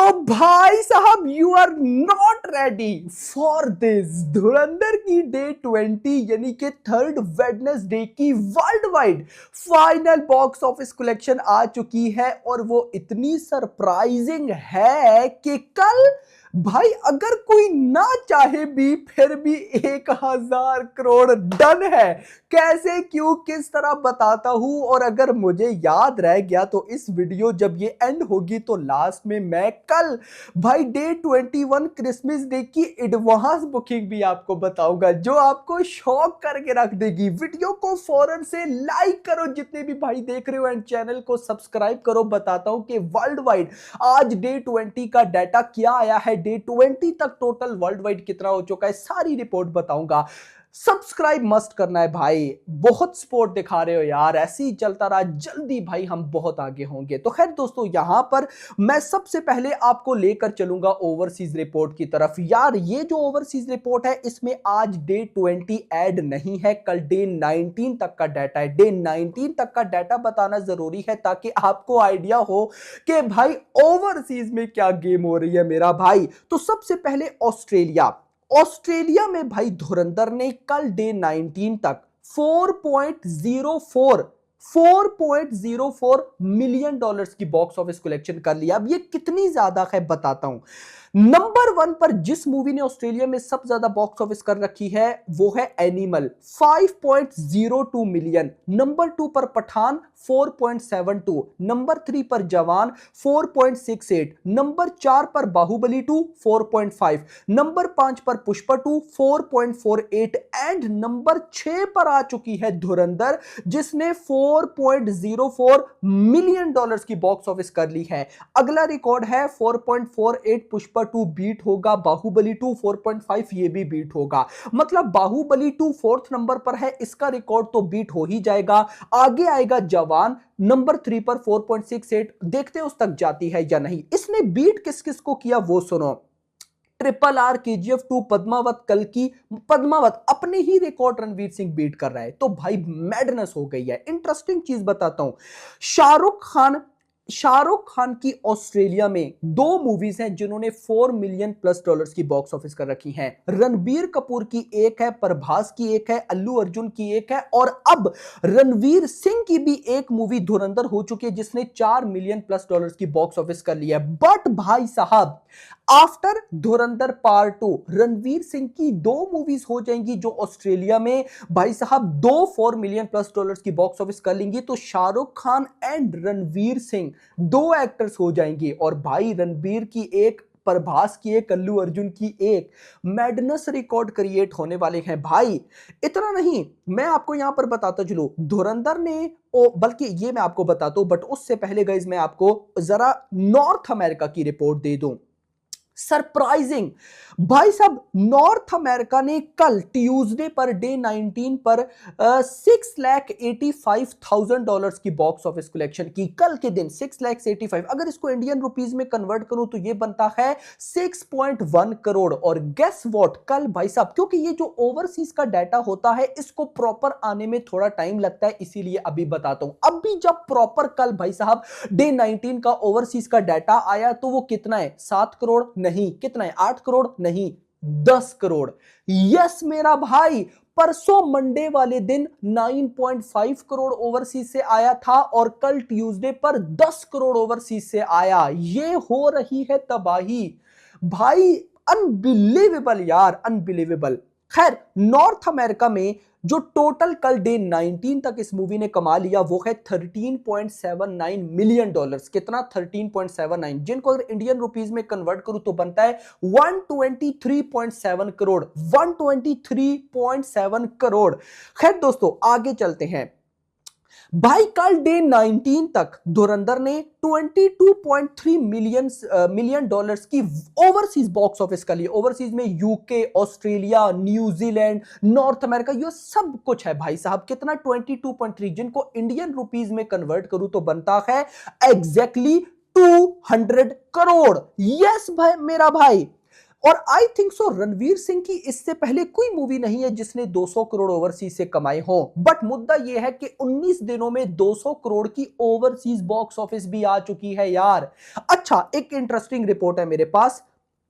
तो भाई साहब you are not ready for this. Dhurandhar की डे 20 यानी कि थर्ड वेडनेसडे की world wide final box office collection आ चुकी है और वो इतनी सरप्राइजिंग है कि कल भाई अगर कोई ना चाहे भी फिर भी 1,000 करोड़ डन है। कैसे क्यों किस तरह बताता हूं, और अगर मुझे याद रह गया तो इस वीडियो जब ये एंड होगी तो लास्ट में मैं कल भाई डे 21 क्रिसमस डे की एडवांस बुकिंग भी आपको बताऊंगा जो आपको शॉक करके रख देगी। वीडियो को फौरन से लाइक करो जितने भी भाई देख रहे हो एंड चैनल को सब्सक्राइब करो। बताता हूं कि वर्ल्ड वाइड आज डे 20 का डाटा क्या आया है, डे 20 तक टोटल वर्ल्ड वाइड कितना हो चुका है, सारी रिपोर्ट बताऊंगा। सब्सक्राइब मस्ट करना है भाई, बहुत सपोर्ट दिखा रहे हो यार, ऐसे ही चलता रहा जल्दी भाई हम बहुत आगे होंगे। तो खैर दोस्तों यहां पर मैं सबसे पहले आपको लेकर चलूंगा ओवरसीज रिपोर्ट की तरफ। यार ये जो ओवरसीज रिपोर्ट है इसमें आज डे 20 ऐड नहीं है, कल डे 19 तक का डाटा है। डे 19 तक का डाटा बताना जरूरी है ताकि आपको आइडिया हो कि भाई ओवरसीज में क्या गेम हो रही है मेरा भाई। तो सबसे पहले ऑस्ट्रेलिया में भाई धुरंधर ने कल डे 19 तक 4.04 मिलियन डॉलर्स की बॉक्स ऑफिस कलेक्शन कर लिया। अब ये कितनी ज्यादा है बताता हूं। नंबर 1 पर जिस मूवी ने ऑस्ट्रेलिया में सबसे ज्यादा बॉक्स ऑफिस कर रखी है वो है एनिमल 5.02 मिलियन। नंबर 2 पर पठान 4.72, नंबर 3 पर जवान 4.68, नंबर 4 पर बाहुबली 2 4.5, नंबर 5 पर पुष्पा 2 4.48 एंड नंबर 6 पर आ चुकी है धुरंधर जिसने 4.04 मिलियन डॉलर्स की बॉक्स ऑफिस कर ली है। अगला रिकॉर्ड है 4.48, पुष्पा 2 बीट होगा, बाहुबली 2 4.5 ये भी बीट होगा। मतलब बाहुबली 2 फोर्थ नंबर पर है, इसका रिकॉर्ड तो बीट हो ही जाएगा। आगे आएगा जवान नंबर 3 पर 4.68, देखते हैं उस तक जाती है या नहीं। इसने बीट किस किस को किया वो सुनो। RRR, KGF 2, पद्मावत, कल की पद्मावत अपने ही रिकॉर्ड रणवीर सिंह बीट कर रहा है। तो भाई मैडनेस हो गई है। इंटरेस्टिंग चीज बताता हूं, शाहरुख खान की ऑस्ट्रेलिया में 2 मूवीज हैं जिन्होंने 4 मिलियन प्लस डॉलर्स की बॉक्स ऑफिस कर रखी हैं। रणबीर कपूर की एक है, प्रभास की एक है, अल्लू अर्जुन की एक है और अब रणवीर सिंह की भी एक मूवी धुरंधर हो चुकी है जिसने 4 मिलियन प्लस डॉलर्स की बॉक्स ऑफिस कर लिया है। बट भाई साहब आफ्टर धुरंधर पार्ट 2 रणवीर सिंह की 2 मूवीज हो जाएंगी जो ऑस्ट्रेलिया में भाई साहब 4 मिलियन प्लस डॉलर्स की बॉक्स ऑफिस कर लेंगी। तो शाहरुख खान एंड रणवीर सिंह 2 एक्टर्स हो जाएंगे और भाई रणबीर की एक, प्रभास की एक, अल्लू अर्जुन की एक। मैडनेस रिकॉर्ड क्रिएट होने वाले हैं भाई। इतना नहीं, मैं आपको यहां पर बताता चलूं धुरंधर ने बल्कि ये मैं आपको बताता हूं, बट उससे पहले गाइस मैं आपको जरा नॉर्थ अमेरिका की रिपोर्ट दे दूं। सरप्राइजिंग भाई साहब, नॉर्थ अमेरिका ने कल ट्यूसडे पर डे 19 पर 6,85,000 डॉलर्स की बॉक्स ऑफिस कलेक्शन की। कल के दिन 6,85,000, अगर इसको इंडियन रुपीस में कन्वर्ट करूं तो ये बनता है 6.1 करोड़। और गेस व्हाट, कल भाई साहब क्योंकि ये जो ओवरसीज का डाटा होता है इसको प्रॉपर आने में थोड़ा टाइम लगता है, इसीलिए अभी बताता हूं। अभी जब प्रॉपर कल भाई साहब डे 19 का ओवरसीज का डाटा आया तो वो कितना है, 7 करोड़ नहीं, कितना है, 8 करोड़ नहीं, 10 करोड़। यस मेरा भाई, परसों मंडे वाले दिन 9.5 करोड़ ओवरसीज से आया था और कल ट्यूसडे पर 10 करोड़ ओवरसीज से आया। ये हो रही है तबाही भाई, अनबिलीवेबल यार, अनबिलीवेबल। खैर नॉर्थ अमेरिका में जो टोटल कल डे 19 तक इस मूवी ने कमा लिया वो है 13.79 मिलियन डॉलर्स। कितना, 13.79, जिनको अगर इंडियन रुपीस में कन्वर्ट करूं तो बनता है 123.7 करोड़, 123.7 करोड़। खैर दोस्तों आगे चलते हैं। भाई कल डे 19 तक धुरंधर ने 22.3 मिलियन डॉलर्स की ओवरसीज बॉक्स ऑफिस कर ली। ओवरसीज में UK, Australia, New Zealand, north America, ये सब कुछ है भाई साहब। कितना, 22.3, जिनको इंडियन रुपीस में कन्वर्ट करूं तो बनता है एग्जैक्टली 200 करोड़। यस भाई मेरा भाई, और I think so Ranveer Singh की इससे पहले कोई मूवी नहीं है जिसने 200 करोड़ ओवरसीज से कमाए हो। बट मुद्दा यह है कि 19 दिनों में 200 करोड़ की ओवरसीज बॉक्स ऑफिस भी आ चुकी है यार। अच्छा, एक इंटरेस्टिंग रिपोर्ट है मेरे पास,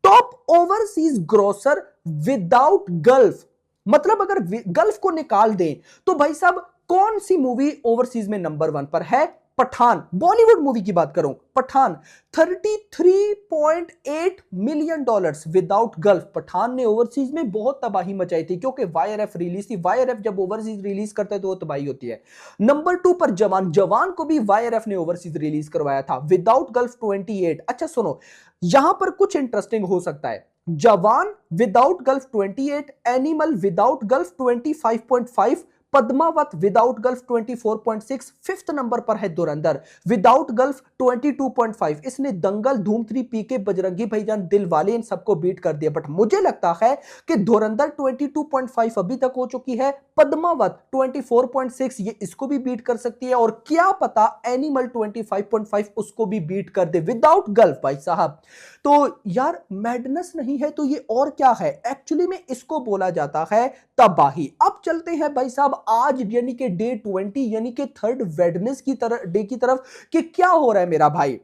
top overseas grosser without Gulf, मतलब अगर गल्फ को निकाल दें तो भाई साहब कौन सी मूवी ओवरसीज में नंबर 1 पर है? पठान, बॉलीवुड मूवी की बात करूं, Pathaan 33.8 million dollars without Gulf. Pathaan ने ओवरसीज में बहुत तबाही मचाई थी क्योंकि वाईआरएफ रिलीज थी। वाईआरएफ जब ओवरसीज रिलीज करता है तो वो तबाही होती है। नंबर 2 पर जवान, जवान को भी वाईआरएफ ने ओवरसीज रिलीज करवाया था, विदाउट गल्फ 28। अच्छा सुनो, यहां पर कुछ इंटरेस्टिंग हो सकता है। Jawan without Gulf 28, Animal without Gulf 25.5, Padmaavat without Gulf 24.6, fifth number पर है धुरंधर विदाउट गल्फ 22.5। इसने दंगल, धूम 3, पीके, बजरंगी भाईजान, दिलवाले इन सबको बीट कर दिया। बट मुझे लगता है कि धुरंधर 22.5 अभी तक हो चुकी है, पद्मावत 24.6 ये इसको भी बीट कर सकती है, और क्या पता एनिमल 25.5 उसको भी बीट कर दे विदाउट गल्फ। भाई साहब तो यार मैडनेस नहीं है तो ये और क्या है? एक्चुअली में इसको बोला जाता है तबाही। अब चलते हैं भाई साहब आज यानी कि डे 20 यानी कि थर्ड वेडनेस की तरफ, डे की तरफ, कि क्या हो रहा है मेरा भाई।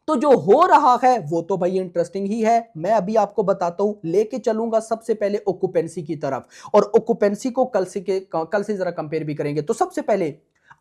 तो जो हो रहा है वो तो भाई इंटरेस्टिंग ही है। मैं अभी आपको बताता हूं, लेके चलूंगा सबसे पहले ऑक्यूपेंसी की तरफ, और ऑक्यूपेंसी को कल से जरा कंपेयर भी करेंगे। तो सबसे पहले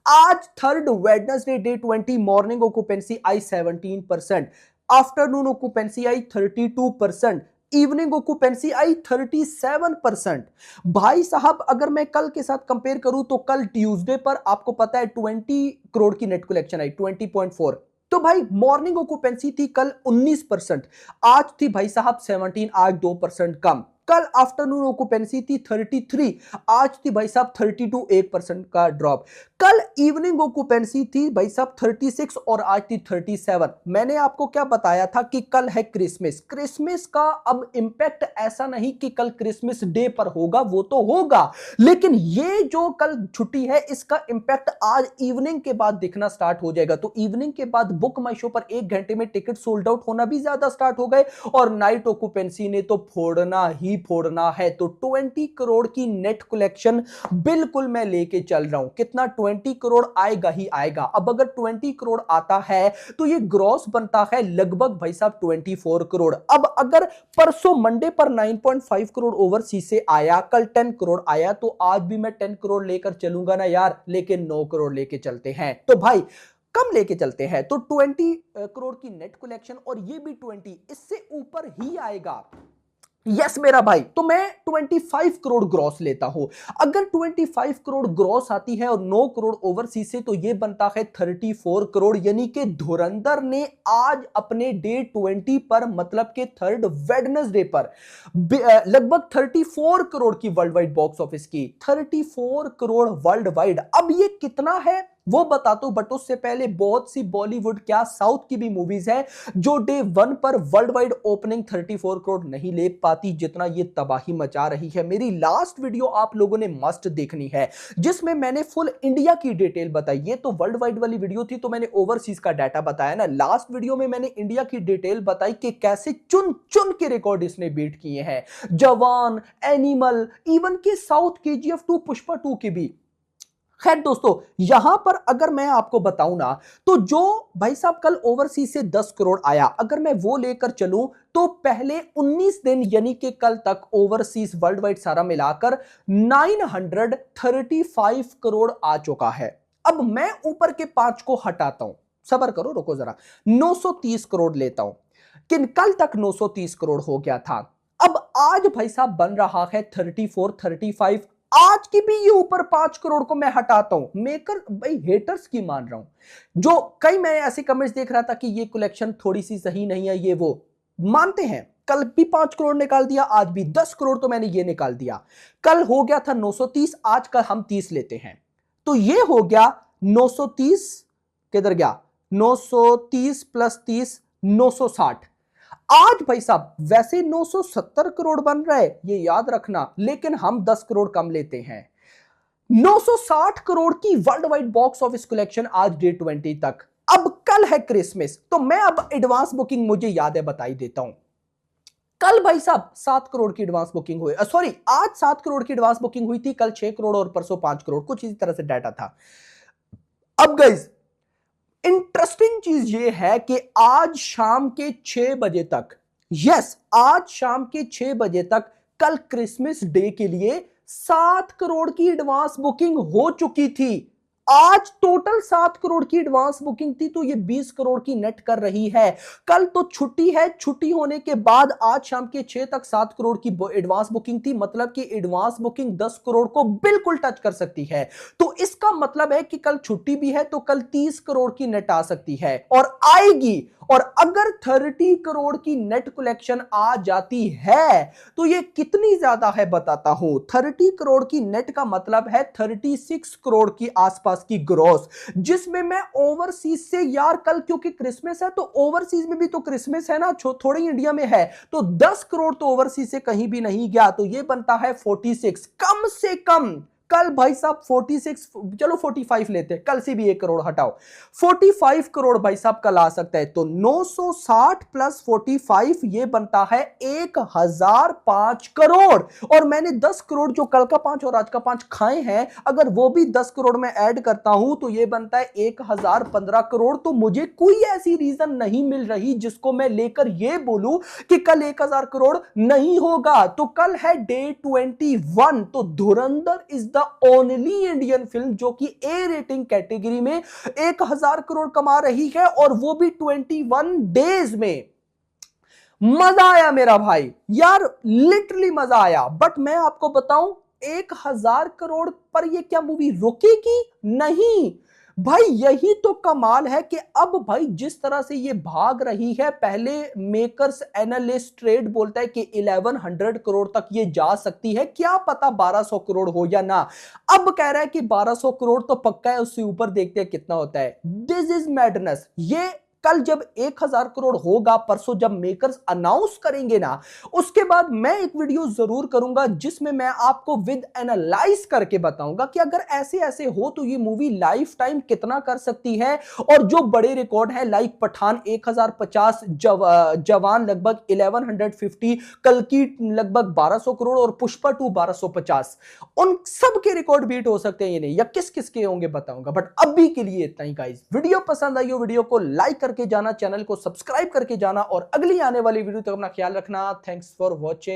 आज third Wednesday day 20 morning occupancy आई 17%, आफ्टरनून ऑक्यूपेंसी आई 32%, इवनिंग ऑक्यूपेंसी आई 37%। भाई साहब अगर मैं कल के साथ कंपेयर करूं तो कल ट्यूसडे पर आपको पता है 20 करोड़ की नेट कलेक्शन आई, 20.4। तो भाई मॉर्निंग ऑक्यूपेंसी थी कल 19%, आज थी भाई साहब 17, आज 2% कम। कल आफ्टरनून ऑक्यूपेंसी थी 33, आज थी भाई साहब 32, 1% का ड्रॉप। कल इवनिंग ऑक्यूपेंसी थी भाई साहब 36 और आज थी 37। मैंने आपको क्या बताया था कि कल है क्रिसमस। क्रिसमस का अब इंपैक्ट ऐसा नहीं कि कल क्रिसमस डे पर होगा, वो तो होगा, लेकिन ये जो कल छुट्टी है इसका इंपैक्ट आज इवनिंग के बाद दिखना स्टार्ट हो जाएगा। तो इवनिंग के बाद बुक माई शो पर 1 घंटे में टिकट सोल्ड आउट होना भी ज्यादा स्टार्ट हो गए, और नाइट ऑक्यूपेंसी ने तो फोड़ना ही फोड़ना है। तो 20 करोड़ की नेट कलेक्शन बिल्कुल मैं लेके चल रहा हूं। कितना? 20 करोड़ आएगा ही आएगा। अब अगर 20 करोड़ आता है तो ये ग्रॉस बनता है लगभग भाई साहब 24 करोड़। अब अगर परसों मंडे पर 9.5 करोड़ ओवरसीज से आया, कल 10 करोड़ आया, तो आज भी मैं 10 करोड़ लेकर चलूंगा ना यार, लेकिन 9 करोड़ लेके चलते हैं। तो भाई कम लेके चलते हैं, तो 20 करोड़ की नेट कलेक्शन, और ये भी 20 इससे ऊपर ही आएगा। यस मेरा भाई, तो मैं 25 करोड़ ग्रॉस लेता हूं। अगर 25 करोड़ ग्रॉस आती है और 9 करोड़ ओवरसीज से, तो ये बनता है 34 करोड़, यानी कि धुरंधर ने आज अपने डे 20 पर, मतलब के थर्ड वेडनेसडे पर लगभग 34 करोड़ की वर्ल्ड वाइड बॉक्स ऑफिस की। 34 करोड़ वर्ल्ड वाइड। अब ये कितना है वो बताता हूं, बट उससे पहले बहुत सी बॉलीवुड क्या साउथ की भी मूवीज है जो डे 1 पर वर्ल्ड वाइड ओपनिंग 34 करोड़ नहीं ले पाती, जितना ये तबाही मचा रही है। मेरी लास्ट वीडियो आप लोगों ने मस्ट देखनी है जिसमें मैंने फुल इंडिया की डिटेल बताई। ये तो वर्ल्ड वाइड वाली वीडियो थी तो मैंने ओवरसीज का डाटा बताया ना। लास्ट वीडियो में मैंने इंडिया की डिटेल बताई कि कैसे चुन चुन के रिकॉर्ड इसने बीट किए हैं। जवान, एनिमल, इवन के साउथ केजीएफ 2, पुष्पा 2 के भी। खैर दोस्तों, यहां पर अगर मैं आपको बताऊं ना, तो जो भाई साहब कल ओवरसीज से 10 करोड़ आया, अगर मैं वो लेकर चलूं तो पहले 19 दिन यानी कि कल तक ओवरसीज वर्ल्ड वाइड सारा मिलाकर 935 करोड़ आ चुका है। अब मैं ऊपर के 5 को हटाता हूं, सबर करो, रुको जरा, 930 करोड़ लेता हूं, कि कल तक 930 करोड़ हो गया था। अब आज भाई साहब बन रहा है 34, 35। आज की भी ये ऊपर 5 करोड़ को मैं हटाता हूं। मेकर भाई हेटर्स की मान रहा हूं, जो कई मैं ऐसे कमेंट्स देख रहा था कि ये कलेक्शन थोड़ी सी सही नहीं है, ये वो मानते हैं। कल भी 5 करोड़ निकाल दिया, आज भी 10 करोड़ तो मैंने ये निकाल दिया। कल हो गया था 930, आज का हम 30 लेते हैं, तो ये हो गया 930, किधर गया, 930 प्लस 30 960। आज भाई साहब वैसे 970 करोड़ बन रहा है, ये याद रखना, लेकिन हम 10 करोड़ कम लेते हैं। 960 करोड़ की world wide box office collection आज डे 20 तक। अब कल है क्रिसमस, तो मैं अब एडवांस बुकिंग मुझे याद है बता ही देता हूं। कल भाई साहब 7 करोड़ की एडवांस बुकिंग हुई, सॉरी आज 7 करोड़ की एडवांस बुकिंग हुई थी, कल 6 करोड़ और परसों 5 करोड़, कुछ इसी तरह से डाटा था। अब गाइस इंटरेस्टिंग चीज ये है कि आज शाम के 6 बजे तक, यस आज शाम के 6 बजे तक कल क्रिसमस डे के लिए 7 करोड़ की एडवांस बुकिंग हो चुकी थी। आज टोटल 7 करोड़ की एडवांस बुकिंग थी, तो ये 20 करोड़ की नेट कर रही है। कल तो छुट्टी है, छुट्टी होने के बाद आज शाम के 6 तक 7 करोड़ की एडवांस बुकिंग थी, मतलब कि एडवांस बुकिंग 10 करोड़ को बिल्कुल टच कर सकती है। तो इसका मतलब है कि कल छुट्टी भी है तो कल 30 करोड़ की नेट आ सकती है और आएगी। और अगर 30 करोड़ की नेट कलेक्शन आ जाती है तो ये कितनी ज्यादा है बताता हूं। 30 करोड़ की नेट का मतलब है 36 करोड़ की आसपास की ग्रॉस, जिसमें मैं ओवरसीज से यार कल क्योंकि क्रिसमस है तो ओवरसीज में भी तो क्रिसमस है ना, थोड़ी इंडिया में है, तो 10 करोड़ तो ओवरसीज से कहीं भी नहीं गया, तो ये बनता है 46 कम से कम। कल भाई साहब 46, चलो 45 लेते हैं, कल से भी 1 करोड़ हटाओ, 45 करोड़ भाई साहब कल आ सकता है। तो 960 प्लस 45 ये बनता है 1005 करोड़। और मैंने 10 करोड़ जो कल का 5 और आज का 5 खाए हैं, अगर वो भी 10 करोड़ में ऐड करता हूं तो ये बनता है 1015 करोड़। तो मुझे कोई ऐसी रीजन नहीं मिल रही जिसको मैं लेकर ये बोलूं कि कल 1000 करोड़ नहीं होगा। तो कल है डे 21, तो धुरंधर is the only Indian film जो कि ए रेटिंग कैटेगरी में 1000 करोड़ कमा रही है, और वो भी 21 डेज में। मजा आया मेरा भाई, यार लिटरली मजा आया। बट मैं आपको बताऊं 1000 करोड़ पर ये क्या मूवी रुकेगी? नहीं भाई, यही तो कमाल है कि अब भाई जिस तरह से ये भाग रही है, पहले मेकर्स एनालिस्ट ट्रेड बोलता है कि 1100 करोड़ तक ये जा सकती है, क्या पता 1200 करोड़ हो या ना। अब कह रहा है कि 1200 करोड़ तो पक्का है, उससे ऊपर देखते हैं कितना होता है। This is madness. ये कल जब 1000 करोड़ होगा, परसों जब मेकर्स अनाउंस करेंगे ना, उसके बाद मैं एक वीडियो जरूर करूंगा जिसमें मैं आपको विद एनालाइज करके बताऊंगा कि अगर ऐसे ऐसे हो तो ये मूवी लाइफ टाइम कितना कर सकती है। और जो बड़े रिकॉर्ड है लाइक पठान 1050, जवान लगभग 1150, कल की लगभग 1200 करोड़ और पुष्पा 2 1250, उन सब के रिकॉर्ड बीट हो सकते हैं ये नहीं, या किस किस के होंगे बताऊंगा। बट अभी के लिए इतना ही गाइस, वीडियो पसंद आई हो वीडियो को लाइक करके जाना, चैनल को सब्सक्राइब करके जाना, और अगली आने वाली वीडियो तक अपना ख्याल रखना। Thanks for watching.